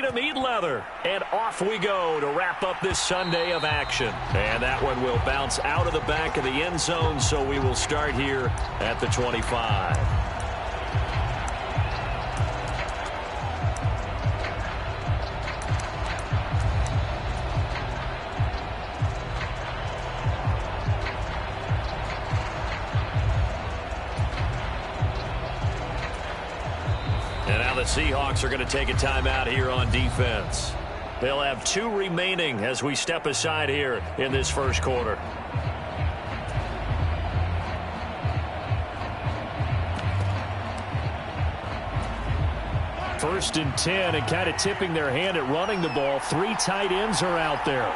to meet leather. And off we go to wrap up this Sunday of action. And that one will bounce out of the back of the end zone, so we will start here at the 25. Seahawks are going to take a timeout here on defense. They'll have 2 remaining as we step aside here in this first quarter. First and 10, and kind of tipping their hand at running the ball. 3 tight ends are out there.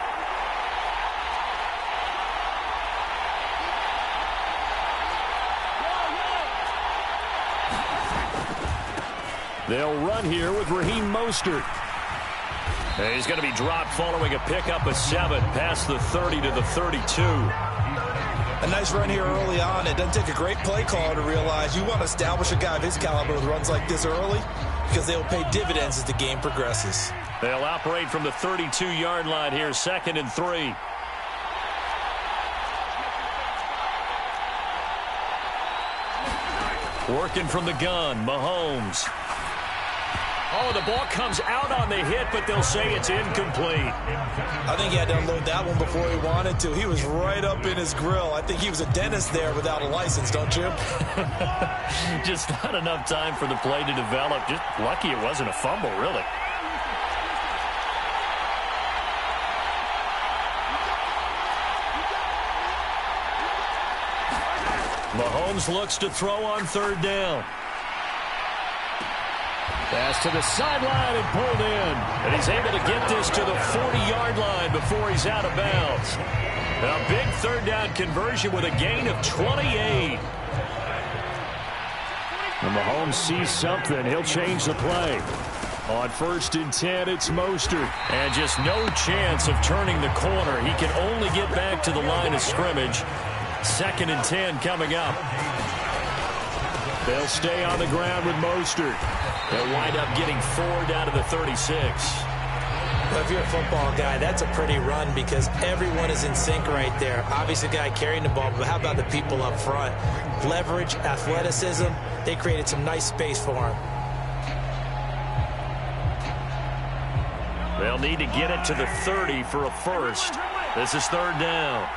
They'll run here with Raheem Mostert. And he's going to be dropped following a pickup of 7 past the 30 to the 32. A nice run here early on. It doesn't take a great play caller to realize you want to establish a guy of his caliber with runs like this early because they will pay dividends as the game progresses. They'll operate from the 32-yard line here, 2nd and 3. Working from the gun, Mahomes. Oh, the ball comes out on the hit, but they'll say it's incomplete. I think he had to unload that one before he wanted to. He was right up in his grill. I think he was a dentist there without a license, don't you? Just not enough time for the play to develop. Just lucky it wasn't a fumble, really. Mahomes looks to throw on 3rd down. Pass to the sideline and pulled in. And he's able to get this to the 40-yard line before he's out of bounds. A big 3rd down conversion with a gain of 28. And Mahomes sees something. He'll change the play. On 1st and 10, it's Mostert. And just no chance of turning the corner. He can only get back to the line of scrimmage. 2nd and 10 coming up. They'll stay on the ground with Mostert. They'll wind up getting 4 down to the 36. Well, if you're a football guy, that's a pretty run because everyone is in sync right there. Obviously, the guy carrying the ball, but how about the people up front? Leverage, athleticism, they created some nice space for him. They'll need to get it to the 30 for a first. This is 3rd down.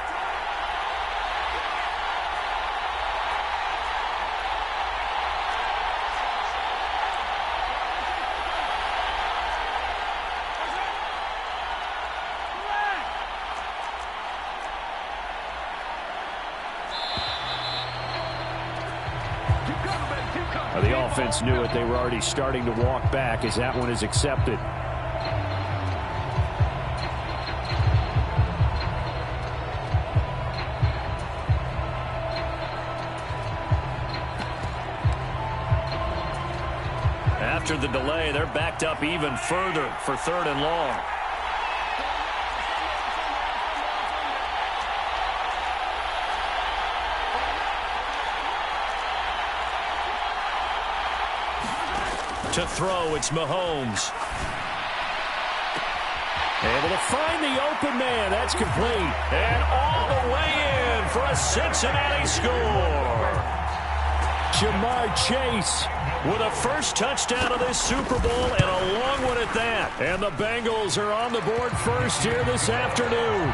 The offense knew it. They were already starting to walk back as that one is accepted. After the delay, they're backed up even further for 3rd and long. To throw, it's Mahomes. Able to find the open man. That's complete. And all the way in for a Cincinnati score. Jamar Chase with a first touchdown of this Super Bowl and a long one at that. And the Bengals are on the board first here this afternoon.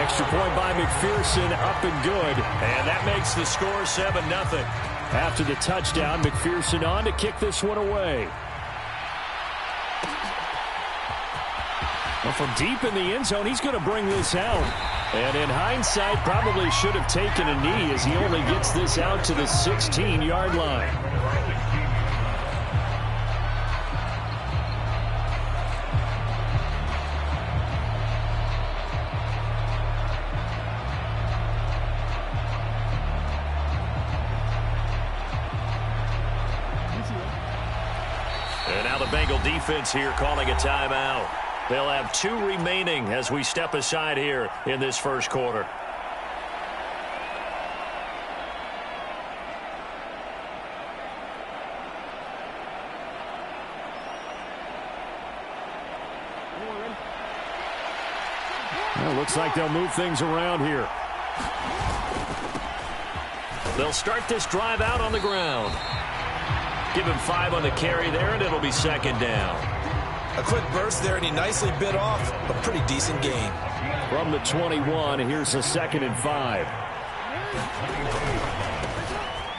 Extra point by McPherson, up and good. And that makes the score 7-0. After the touchdown, McPherson on to kick this one away. Well, from deep in the end zone, he's going to bring this out. And in hindsight, probably should have taken a knee as he only gets this out to the 16-yard line. And now the Bengal defense here calling a timeout. They'll have 2 remaining as we step aside here in this first quarter. Well, looks like they'll move things around here. They'll start this drive out on the ground. Give him 5 on the carry there, and it'll be second down. A quick burst there, and he nicely bit off a pretty decent gain. From the 21, here's a 2nd and 5.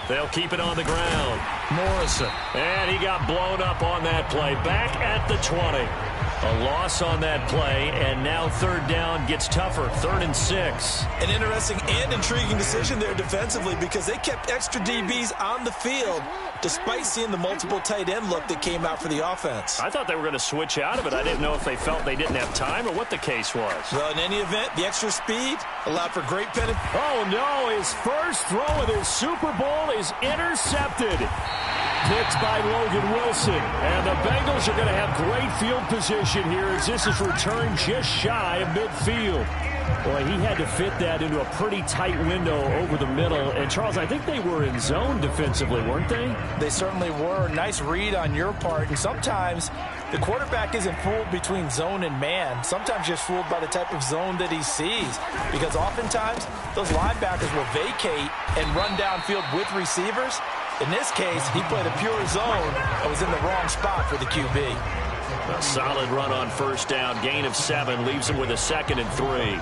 They'll keep it on the ground. Morrison. And he got blown up on that play. Back at the 20. A loss on that play, and now 3rd down gets tougher. 3rd and 6. An interesting and intriguing decision there defensively because they kept extra DBs on the field despite seeing the multiple tight end look that came out for the offense. I thought they were going to switch out of it. I didn't know if they felt they didn't have time or what the case was. Well, in any event, the extra speed allowed for great penetration. Oh, no. His first throw of his Super Bowl is intercepted. Picked by Logan Wilson. And the Bengals are going to have great field position here as this is returned just shy of midfield. Boy, he had to fit that into a pretty tight window over the middle. And, Charles, I think they were in zone defensively, weren't they? They certainly were. Nice read on your part. And sometimes the quarterback isn't fooled between zone and man. Sometimes just fooled by the type of zone that he sees. Because oftentimes those linebackers will vacate and run downfield with receivers. In this case, he played a pure zone and was in the wrong spot for the QB. A solid run on 1st down. Gain of 7 leaves him with a 2nd and 3.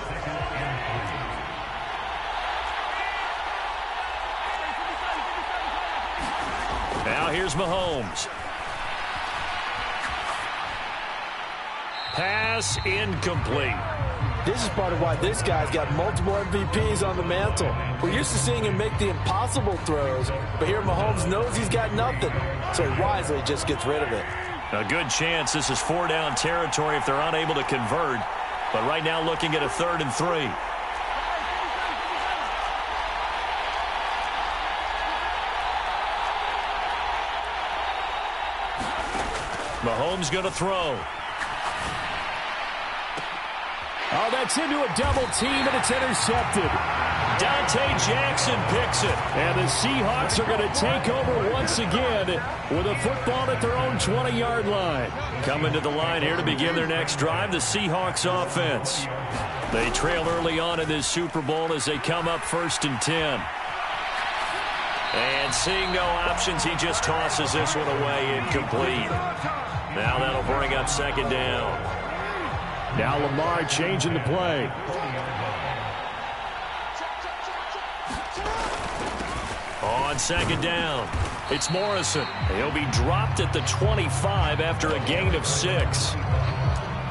Now here's Mahomes. Pass incomplete. This is part of why this guy's got multiple MVPs on the mantle. We're used to seeing him make the impossible throws, but here Mahomes knows he's got nothing, so he wisely just gets rid of it. A good chance this is 4-down territory if they're unable to convert, but right now looking at a 3rd and 3. Mahomes going to throw. Oh, that's into a double team, and it's intercepted. Dante Jackson picks it. And the Seahawks are going to take over once again with a football at their own 20-yard line. Coming to the line here to begin their next drive, the Seahawks offense. They trail early on in this Super Bowl as they come up 1st and 10. And seeing no options, he just tosses this one away incomplete. Now that'll bring up 2nd down. Now Lamar changing the play. On 2nd down, it's Morrison. He'll be dropped at the 25 after a gain of 6.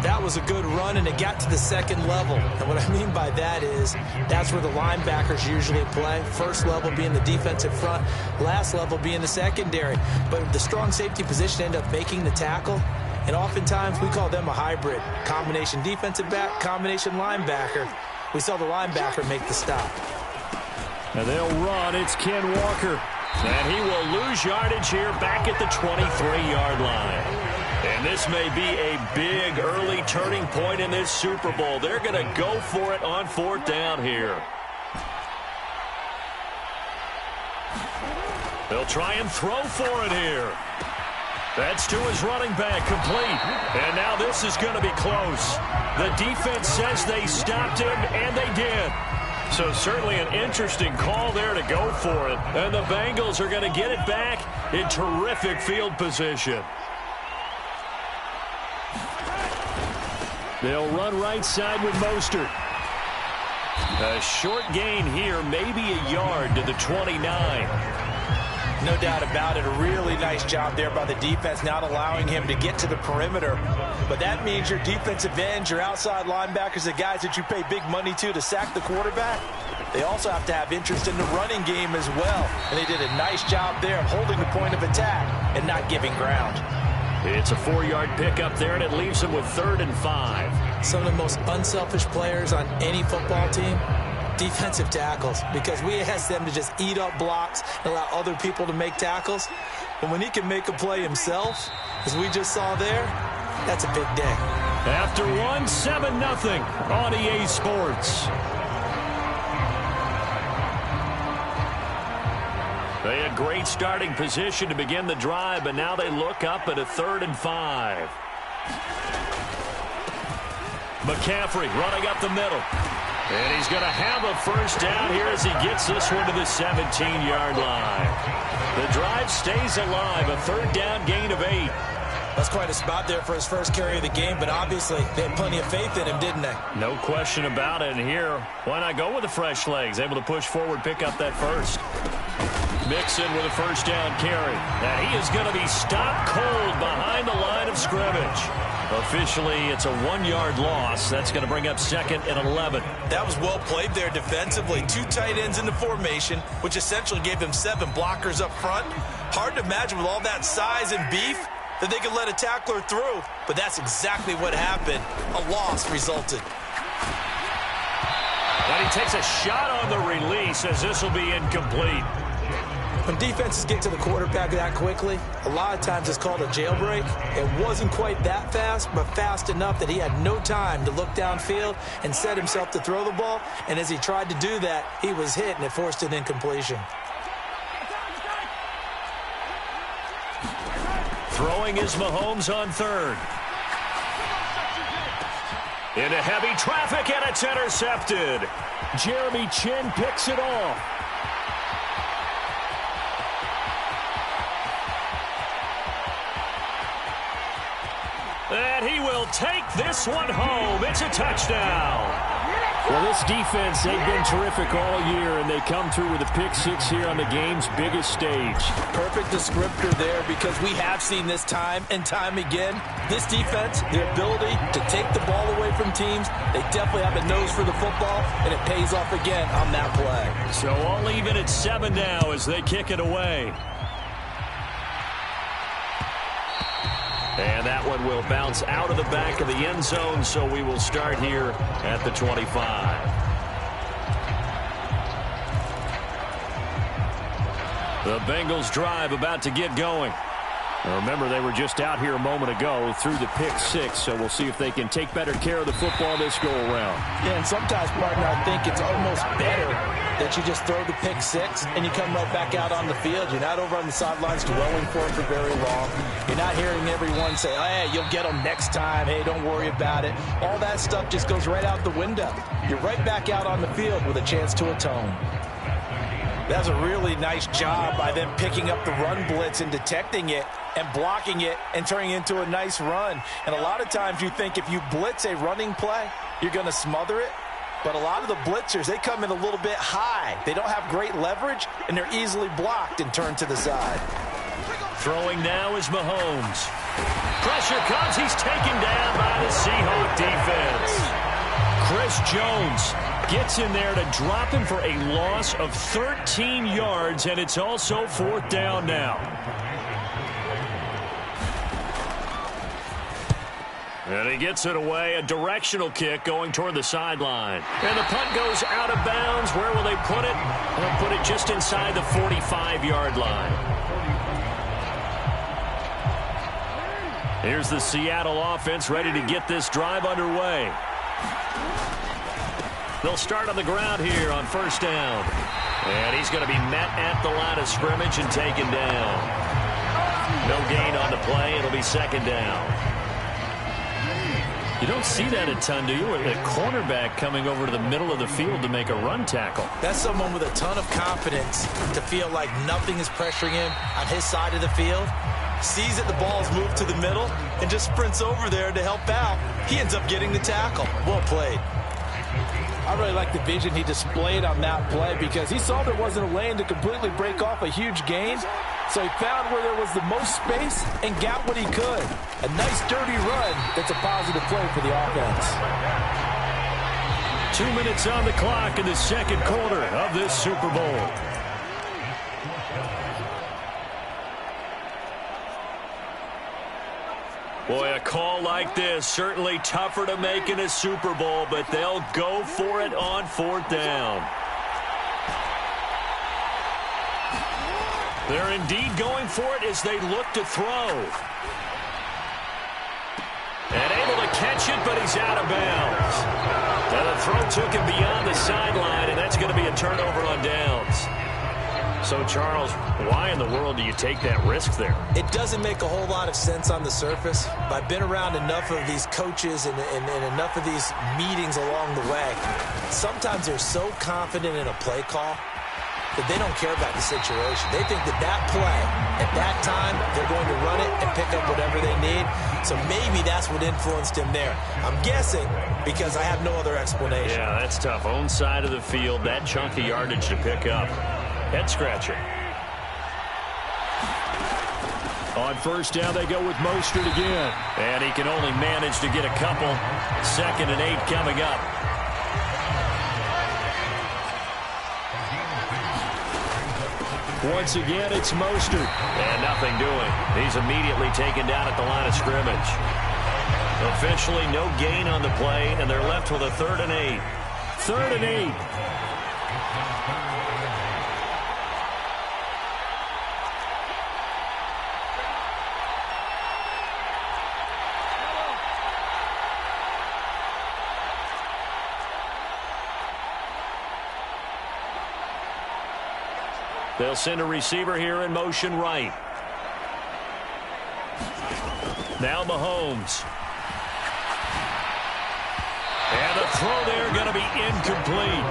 That was a good run, and it got to the 2nd level. And what I mean by that is that's where the linebackers usually play. 1st level being the defensive front, last level being the secondary. But the strong safety position ended up making the tackle. And oftentimes we call them a hybrid. Combination defensive back, combination linebacker. We saw the linebacker make the stop. And they'll run. It's Ken Walker. And he will lose yardage here back at the 23-yard line. And this may be a big early turning point in this Super Bowl. They're going to go for it on 4th down here. They'll try and throw for it here. That's to his running back, complete. And now this is going to be close. The defense says they stopped him, and they did. So certainly an interesting call there to go for it. And the Bengals are going to get it back in terrific field position. They'll run right side with Mostert. A short gain here, maybe a yard to the 29. No doubt about it. A really nice job there by the defense, not allowing him to get to the perimeter. But that means your defensive ends, your outside linebackers, the guys that you pay big money to sack the quarterback, they also have to have interest in the running game as well. And they did a nice job there of holding the point of attack and not giving ground. It's a 4-yard pickup there, and it leaves them with 3rd and 5. Some of the most unselfish players on any football team, defensive tackles, because we ask them to just eat up blocks and allow other people to make tackles. But when he can make a play himself, as we just saw there, that's a big day. After one, 7-0 on EA Sports. They had great starting position to begin the drive, but now they look up at a 3rd and 5. McCaffrey running up the middle. And he's going to have a first down here as he gets this one to the 17-yard line. The drive stays alive, a third down gain of 8. That's quite a spot there for his first carry of the game, but obviously they had plenty of faith in him, didn't they? No question about it. And here, why not go with the fresh legs? Able to push forward, pick up that first. Mixon with a first down carry. And he is going to be stopped cold behind the line of scrimmage. Officially, it's a 1-yard loss. That's going to bring up 2nd and 11. That was well played there defensively. 2 tight ends in the formation, which essentially gave them 7 blockers up front. Hard to imagine with all that size and beef that they could let a tackler through, but that's exactly what happened. A loss resulted. And he takes a shot on the release as this will be incomplete. When defenses get to the quarterback that quickly, a lot of times it's called a jailbreak. It wasn't quite that fast, but fast enough that he had no time to look downfield and set himself to throw the ball. And as he tried to do that, he was hit, and it forced an incompletion. Throwing is Mahomes on 3rd. Into heavy traffic, and it's intercepted. Jeremy Chin picks it off. And he will take this one home. It's a touchdown. Well, this defense, they've been terrific all year, and they come through with a pick-6 here on the game's biggest stage. Perfect descriptor there, because we have seen this time and time again. This defense, their ability to take the ball away from teams, they definitely have a nose for the football, and it pays off again on that play. So all even at 7 now as they kick it away. And that one will bounce out of the back of the end zone, so we will start here at the 25. The Bengals drive about to get going. Now remember, they were just out here a moment ago through the pick-6, so we'll see if they can take better care of the football this go-around. Yeah, and sometimes, partner, I think it's almost better that you just throw the pick-6 and you come right back out on the field. You're not over on the sidelines dwelling for it for very long. You're not hearing everyone say, hey, you'll get them next time. Hey, don't worry about it. All that stuff just goes right out the window. You're right back out on the field with a chance to atone. That's a really nice job by them picking up the run blitz and detecting it and blocking it and turning it into a nice run. And a lot of times you think if you blitz a running play, you're going to smother it. But a lot of the blitzers, they come in a little bit high. They don't have great leverage, and they're easily blocked and turned to the side. Throwing now is Mahomes. Pressure comes. He's taken down by the Seahawks defense. Chris Jones gets in there to drop him for a loss of 13 yards, and it's also 4th down now. And he gets it away, a directional kick going toward the sideline. And the punt goes out of bounds. Where will they put it? They'll put it just inside the 45-yard line. Here's the Seattle offense ready to get this drive underway. They'll start on the ground here on 1st down. And he's going to be met at the line of scrimmage and taken down. No gain on the play. It'll be 2nd down. You don't see that a ton, do you? A cornerback coming over to the middle of the field to make a run tackle. That's someone with a ton of confidence to feel like nothing is pressuring him on his side of the field. Sees that the ball's moved to the middle and just sprints over there to help out. He ends up getting the tackle. Well played. I really like the vision he displayed on that play because he saw there wasn't a lane to completely break off a huge gain. So he found where there was the most space and got what he could. A nice dirty run that's a positive play for the offense. 2 minutes on the clock in the 2nd quarter of this Super Bowl. Boy, a call like this, certainly tougher to make in a Super Bowl, but they'll go for it on 4th down. They're indeed going for it as they look to throw. And able to catch it, but he's out of bounds. Now the throw took him beyond the sideline, and that's going to be a turnover on downs. So, Charles, why in the world do you take that risk there? It doesn't make a whole lot of sense on the surface, but I've been around enough of these coaches and enough of these meetings along the way. Sometimes they're so confident in a play call that they don't care about the situation. They think that that play, at that time, they're going to run it and pick up whatever they need. So maybe that's what influenced him there. I'm guessing because I have no other explanation. Yeah, that's tough. Own side of the field, that chunk of yardage to pick up. Head scratcher. On first down, they go with Mostert again. And he can only manage to get a couple. 2nd and 8 coming up. Once again, it's Mostert. And nothing doing. He's immediately taken down at the line of scrimmage. Officially, no gain on the play, and they're left with a 3rd and 8. 3rd and 8. They'll send a receiver here in motion right. Now Mahomes. And the throw there going to be incomplete.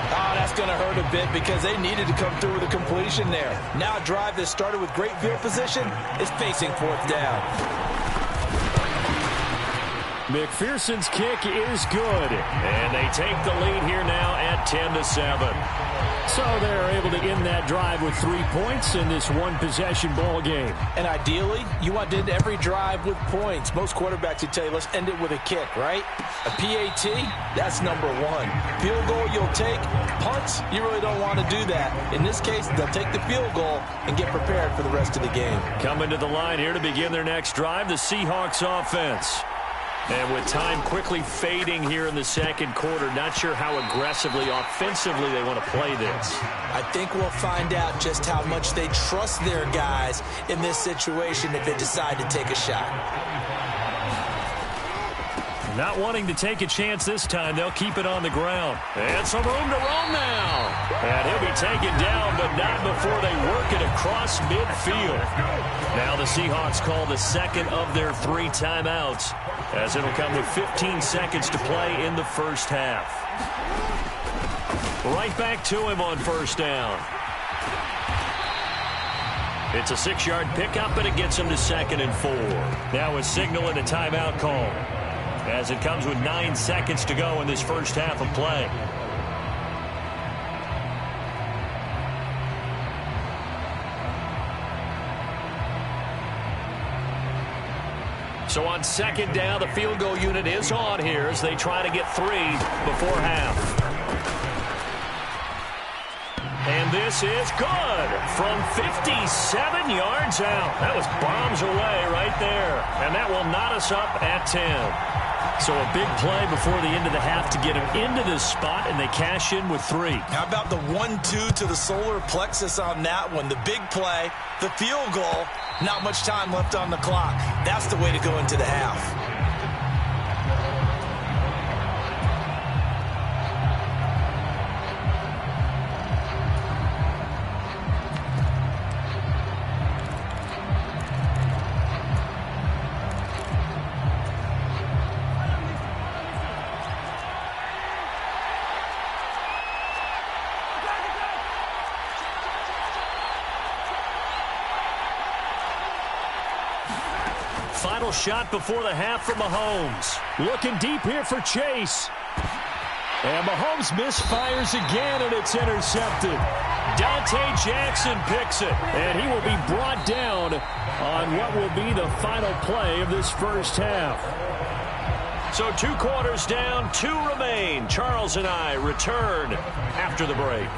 Oh, that's going to hurt a bit because they needed to come through with a completion there. Now a drive that started with great field position is facing 4th down. McPherson's kick is good. And they take the lead here now at 10-7. So they're able to end that drive with 3 points in this one-possession ball game. And ideally, you want to end every drive with points. Most quarterbacks would tell you, let's end it with a kick, right? A PAT, that's number 1. Field goal you'll take. Punts, you really don't want to do that. In this case, they'll take the field goal and get prepared for the rest of the game. Coming to the line here to begin their next drive, the Seahawks offense. And with time quickly fading here in the 2nd quarter, not sure how aggressively, offensively they want to play this. I think we'll find out just how much they trust their guys in this situation if they decide to take a shot. Not wanting to take a chance this time, they'll keep it on the ground. And some room to roam now. And he'll be taken down, but not before they work it across midfield. Now the Seahawks call the 2nd of their 3 timeouts, as it'll come with 15 seconds to play in the first half. Right back to him on first down. It's a 6-yard pickup, and it gets him to 2nd and 4. Now a signal and a timeout call, as it comes with 9 seconds to go in this first half of play. So on 2nd down, the field goal unit is on here as they try to get 3 before half. And this is good from 57 yards out. That was bombs away right there. And that will knot us up at 10. So a big play before the end of the half to get him into this spot, and they cash in with 3. How about the 1-2 to the solar plexus on that one? The big play, the field goal, not much time left on the clock. That's the way to go into the half. Final shot before the half for Mahomes. Looking deep here for Chase. And Mahomes misfires again, and it's intercepted. Dante Jackson picks it. And he will be brought down on what will be the final play of this first half. So 2 quarters down, 2 remain. Charles and I return after the break.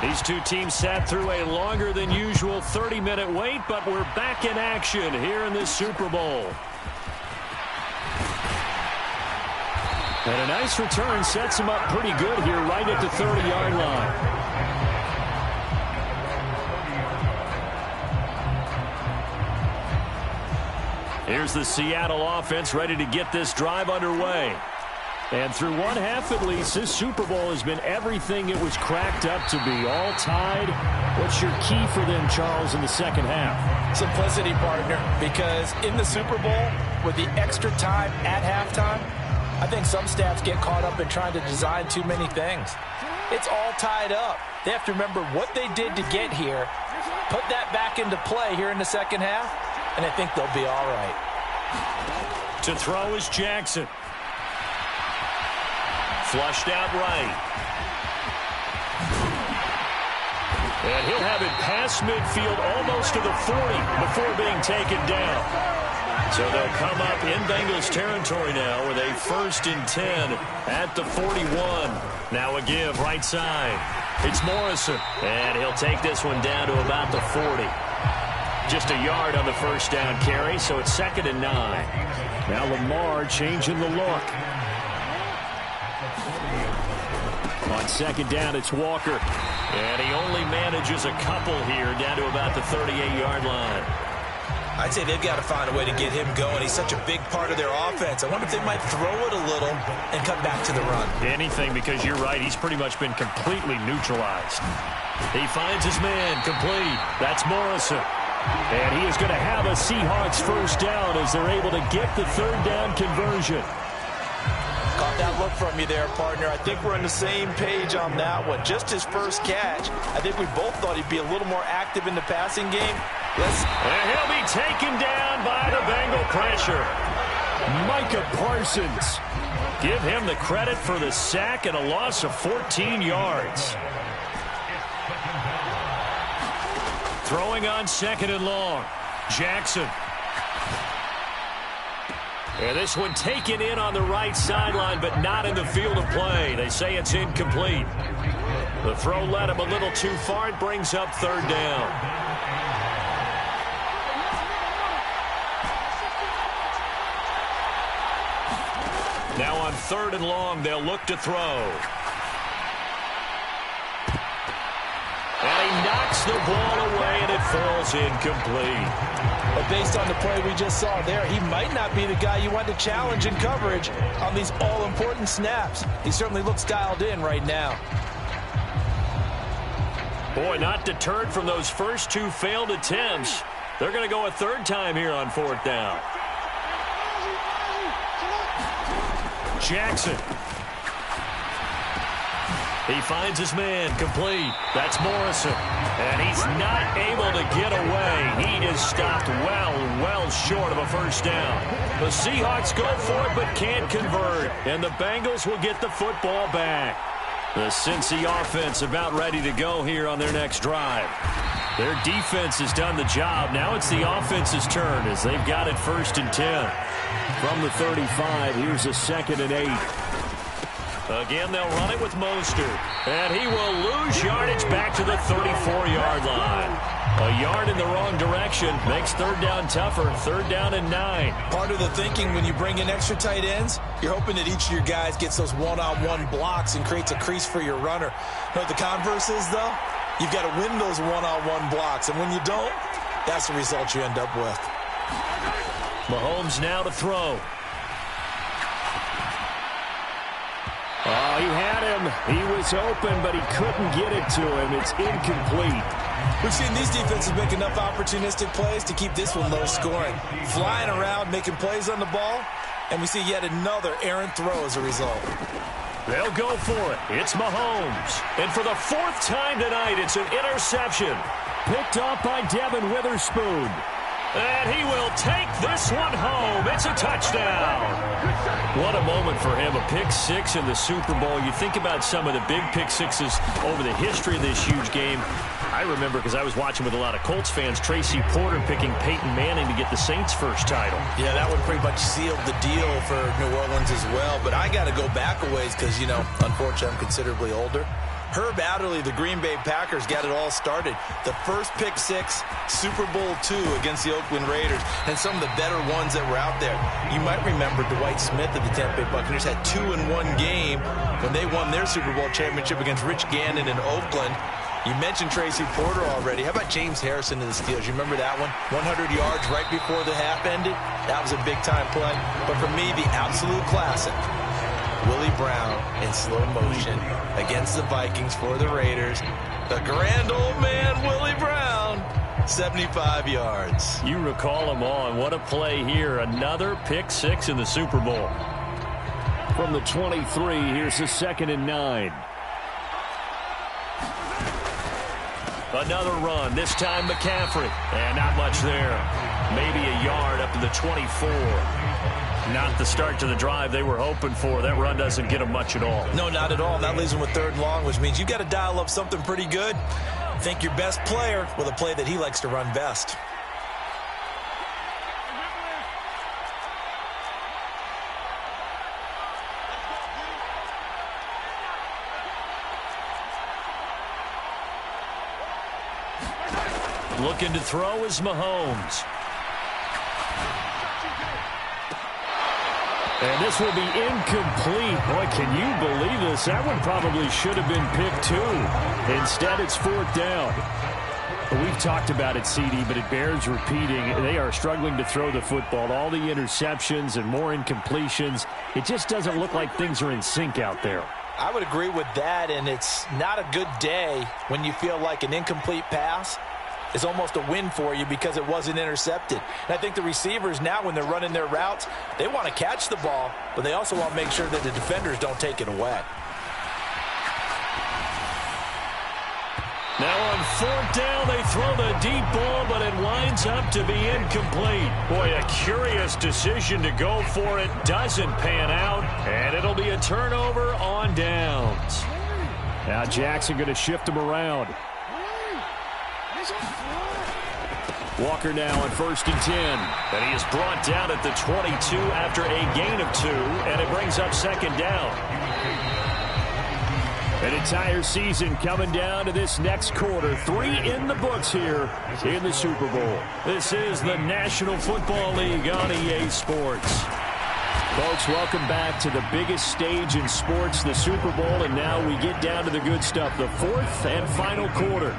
These 2 teams sat through a longer than usual 30-minute wait, but we're back in action here in this Super Bowl. And a nice return sets him up pretty good here right at the 30-yard line. Here's the Seattle offense ready to get this drive underway. And through one half at least, this Super Bowl has been everything it was cracked up to be. All tied. What's your key for them, Charles, in the second half? Simplicity, partner, because in the Super Bowl, with the extra time at halftime, I think some staffs get caught up in trying to design too many things. It's all tied up. They have to remember what they did to get here, put that back into play here in the second half, and I think they'll be all right. To throw is Jackson. Flushed out right. And he'll have it past midfield almost to the 40 before being taken down. So they'll come up in Bengals territory now with a 1st and 10 at the 41. Now a give right side. It's Morrison. And he'll take this one down to about the 40. Just a yard on the first down carry, so it's 2nd and 9. Now Lamar changing the look. On 2nd down, it's Walker. And he only manages a couple here down to about the 38-yard line. I'd say they've got to find a way to get him going. He's such a big part of their offense. I wonder if they might throw it a little and come back to the run. Anything, because you're right. He's pretty much been completely neutralized. He finds his man complete. That's Morrison. And he is going to have a Seahawks first down as they're able to get the 3rd down conversion. Caught that look from you there, partner. I think we're on the same page on that one. Just his first catch. I think we both thought he'd be a little more active in the passing game. And he'll be taken down by the Bengal pressure. Micah Parsons. Give him the credit for the sack and a loss of 14 yards. Throwing on 2nd and long. Jackson. And this one taken in on the right sideline, but not in the field of play. They say it's incomplete. The throw led him a little too far. It brings up 3rd down. Now on 3rd and long, they'll look to throw. And he knocks the ball away, and it falls incomplete. But based on the play we just saw there, he might not be the guy you want to challenge in coverage on these all-important snaps. He certainly looks dialed in right now. Boy, not deterred from those first 2 failed attempts. They're going to go a 3rd time here on 4th down. Jackson. He finds his man complete. That's Morrison. And he's not able to get away. He is stopped well short of a first down. The Seahawks go for it but can't convert. And the Bengals will get the football back. The Cincy offense about ready to go here on their next drive. Their defense has done the job. Now it's the offense's turn as they've got it 1st and 10. From the 35, here's a 2nd and 8. Again, they'll run it with Mostert. And he will lose yardage back to the 34-yard line. A yard in the wrong direction makes 3rd down tougher. 3rd down and 9. Part of the thinking when you bring in extra tight ends, you're hoping that each of your guys gets those one-on-one blocks and creates a crease for your runner. You know what the converse is, though? You've got to win those one-on-one blocks. And when you don't, that's the result you end up with. Mahomes now to throw. Oh, he had him. He was open, but he couldn't get it to him. It's incomplete. We've seen these defenses make enough opportunistic plays to keep this one low scoring. Flying around, making plays on the ball, and we see yet another errant throw as a result. They'll go for it. It's Mahomes. And for the 4th time tonight, it's an interception. Picked off by Devin Witherspoon. And he will take this one home. It's a touchdown. What a moment for him. A pick 6 in the Super Bowl. You think about some of the big pick 6s over the history of this huge game. I remember, because I was watching with a lot of Colts fans, Tracy Porter picking Peyton Manning to get the Saints' first title. Yeah, that one pretty much sealed the deal for New Orleans as well. But I got to go back a ways because, you know, unfortunately I'm considerably older. Herb Adderley, the Green Bay Packers, got it all started. The first pick 6, Super Bowl II against the Oakland Raiders, and some of the better ones that were out there. You might remember Dwight Smith of the Tampa Bay Buccaneers had 2 in one game when they won their Super Bowl championship against Rich Gannon in Oakland. You mentioned Tracy Porter already. How about James Harrison of the Steelers? You remember that one? 100 yards right before the half ended? That was a big-time play. But for me, the absolute classic, Willie Brown in slow motion against the Vikings for the Raiders. The grand old man, Willie Brown, 75 yards. You recall them all, and what a play here. Another pick six in the Super Bowl. From the 23, here's the 2nd and 9. Another run, this time McCaffrey. And not much there. Maybe a yard up to the 24. Not the start to the drive they were hoping for. That run doesn't get them much at all. No, not at all. That leaves them with 3rd and long, which means you got to dial up something pretty good. Think your best player with a play that he likes to run best. Looking to throw is Mahomes. And this will be incomplete. Boy, can you believe this? That one probably should have been picked too. Instead, it's 4th down. We've talked about it, CD, but it bears repeating. They are struggling to throw the football. All the interceptions and more incompletions. It just doesn't look like things are in sync out there. I would agree with that, and it's not a good day when you feel like an incomplete pass is almost a win for you because it wasn't intercepted. And I think the receivers now, when they're running their routes, they want to catch the ball, but they also want to make sure that the defenders don't take it away. Now on 4th down, they throw the deep ball, but it winds up to be incomplete. Boy, a curious decision to go for it. Doesn't pan out, and it'll be a turnover on downs. Now Jackson going to shift him around. Walker now on 1st and 10. And he is brought down at the 22 after a gain of 2, and it brings up 2nd down. An entire season coming down to this next quarter. 3 in the books here in the Super Bowl. This is the National Football League on EA Sports. Folks, welcome back to the biggest stage in sports, the Super Bowl, and now we get down to the good stuff, the 4th and final quarter.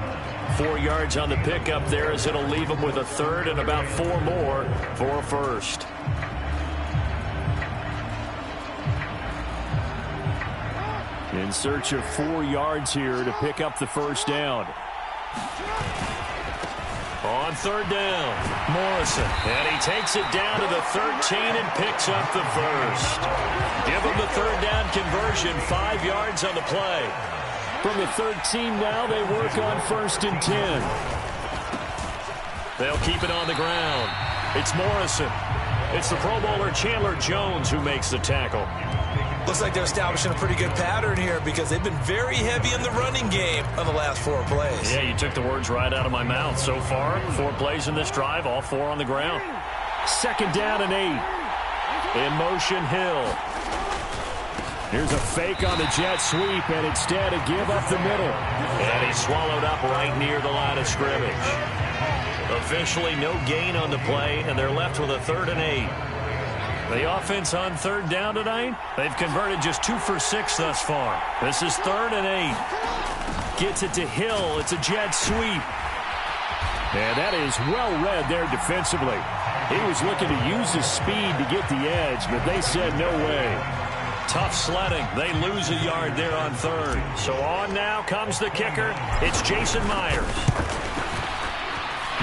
4 yards on the pickup there as it'll leave them with a 3rd and about 4 more for a 1st. In search of 4 yards here to pick up the 1st down. On 3rd down, Morrison. And he takes it down to the 13 and picks up the 1st. Give him the 3rd down conversion, 5 yards on the play. From the 13 now, they work on 1st and 10. They'll keep it on the ground. It's Morrison. It's the Pro Bowler Chandler Jones who makes the tackle. Looks like they're establishing a pretty good pattern here because they've been very heavy in the running game on the last 4 plays. Yeah, you took the words right out of my mouth. So far, 4 plays in this drive, all 4 on the ground. 2nd down and 8. In motion, Hill. Here's a fake on the jet sweep, and instead a give up the middle. And he's swallowed up right near the line of scrimmage. Officially no gain on the play, and they're left with a 3rd and 8. The offense on 3rd down tonight, they've converted just 2 for 6 thus far. This is 3rd and 8. Gets it to Hill. It's a jet sweep. And that is well read there defensively. He was looking to use his speed to get the edge, but they said no way. Tough sledding. They lose a yard there on 3rd. So on now comes the kicker. It's Jason Myers.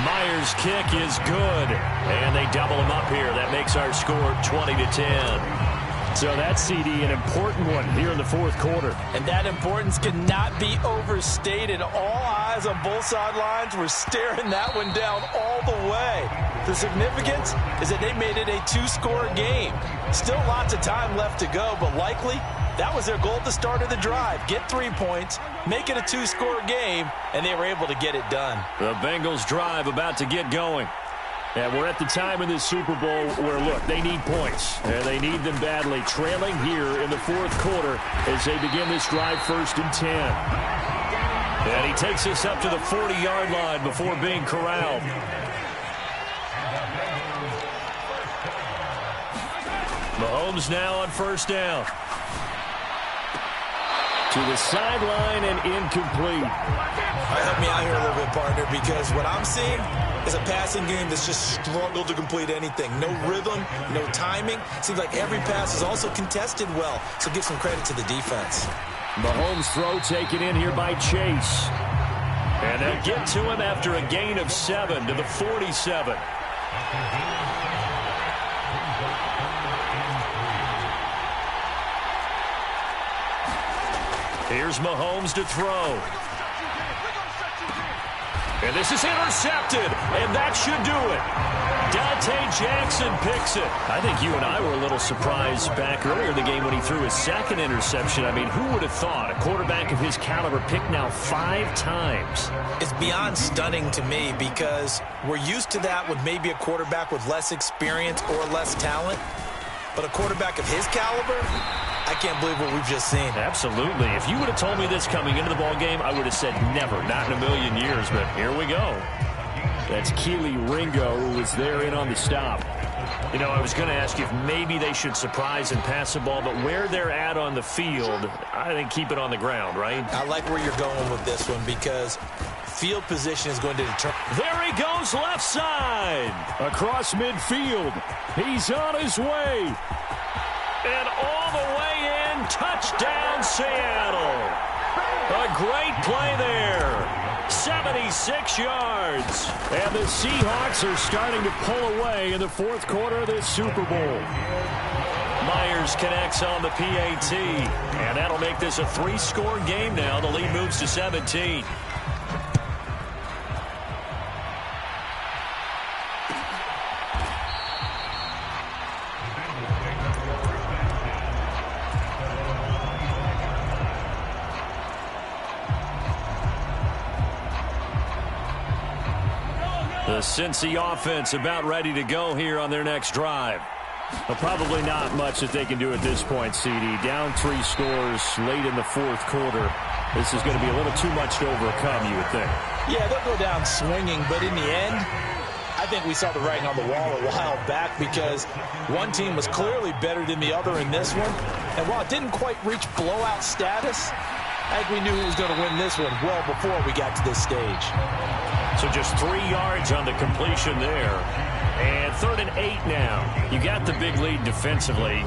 Myers' kick is good. And they double him up here. That makes our score 20-10. So that's, CD, an important one here in the 4th quarter. And that importance cannot be overstated. All eyes on both sidelines were staring that one down all the way. The significance is that they made it a 2-score game. Still lots of time left to go, but likely that was their goal at the start of the drive. Get 3 points, make it a 2-score game, and they were able to get it done. The Bengals drive about to get going. And we're at the time in this Super Bowl where, look, they need points. And they need them badly. Trailing here in the 4th quarter as they begin this drive 1st and 10. And he takes us up to the 40-yard line before being corralled. Mahomes now on 1st down. To the sideline and incomplete. Help me out here a little bit, partner, because what I'm seeing is a passing game that's just struggled to complete anything. No rhythm, no timing. Seems like every pass is also contested well, so give some credit to the defense. Mahomes' throw taken in here by Chase. And they'll get to him after a gain of 7 to the 47. Here's Mahomes to throw. And this is intercepted, and that should do it. Dante Jackson picks it. I think you and I were a little surprised back earlier in the game when he threw his second interception. I mean, who would have thought a quarterback of his caliber picked now 5 times? It's beyond stunning to me because we're used to that with maybe a quarterback with less experience or less talent. But a quarterback of his caliber, I can't believe what we've just seen. Absolutely. If you would have told me this coming into the ball game, I would have said never, not in a million years. But here we go. That's Keely Ringo, who was there in on the stop. You know, I was going to ask you if maybe they should surprise and pass the ball, but where they're at on the field, I think keep it on the ground, right? I like where you're going with this one because field position is going to determine. There he goes, left side. Across midfield. He's on his way. And all the way in, touchdown Seattle. A great play there. 76 yards. And the Seahawks are starting to pull away in the fourth quarter of this Super Bowl. Myers connects on the PAT. And that'll make this a 3-score game now. The lead moves to 17. The Cincy offense about ready to go here on their next drive. Well, probably not much that they can do at this point, CD. Down 3 scores late in the fourth quarter. This is going to be a little too much to overcome, you would think. Yeah, they'll go down swinging, but in the end, I think we saw the writing on the wall a while back because one team was clearly better than the other in this one. And while it didn't quite reach blowout status, I think we knew who was going to win this one well before we got to this stage. So just 3 yards on the completion there. And 3rd and 8 now. You got the big lead defensively.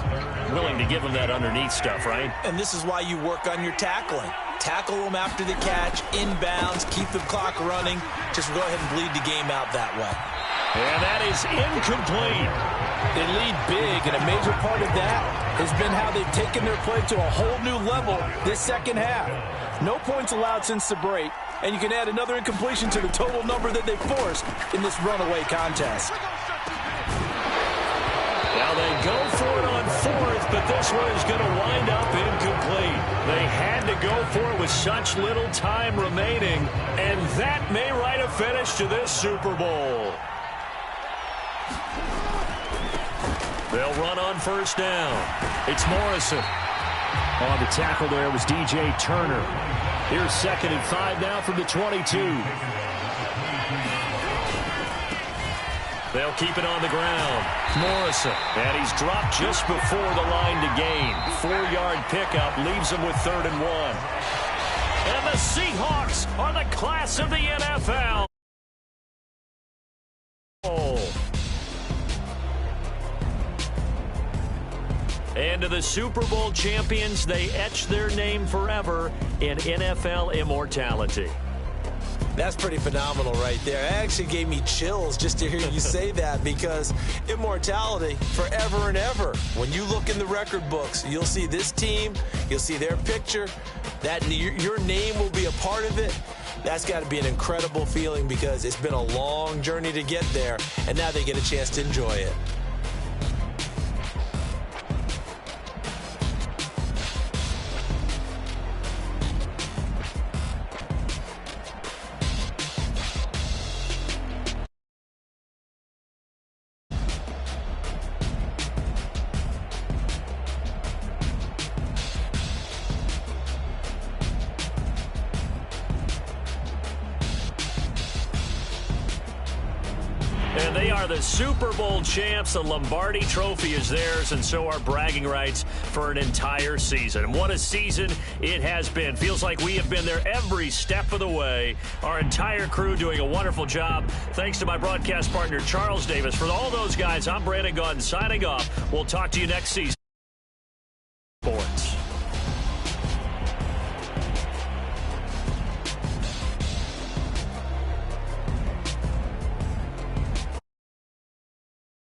Willing to give them that underneath stuff, right? And this is why you work on your tackling. Tackle them after the catch, inbounds, keep the clock running. Just go ahead and bleed the game out that way. And that is incomplete. They lead big, and a major part of that has been how they've taken their play to a whole new level this second half. No points allowed since the break, and you can add another incompletion to the total number that they forced in this runaway contest. Now they go for it on 4th, but this one is going to wind up incomplete. They had to go for it with such little time remaining, and that may write a finish to this Super Bowl. They'll run on 1st down. It's Morrison. On the tackle there was DJ Turner. Here's 2nd and 5 now from the 22. They'll keep it on the ground. Morrison. And he's dropped just before the line to gain. 4-yard pickup leaves him with 3rd and 1. And the Seahawks are the class of the NFL. And to the Super Bowl champions, they etch their name forever in NFL immortality. That's pretty phenomenal right there. It actually gave me chills just to hear you say that because immortality forever and ever. When you look in the record books, you'll see this team, you'll see their picture, that your name will be a part of it. That's got to be an incredible feeling because it's been a long journey to get there, and now they get a chance to enjoy it. And they are the Super Bowl champs. The Lombardi Trophy is theirs, and so are bragging rights for an entire season. And what a season it has been. Feels like we have been there every step of the way. Our entire crew doing a wonderful job. Thanks to my broadcast partner, Charles Davis. For all those guys, I'm Brandon Gaudin signing off. We'll talk to you next season.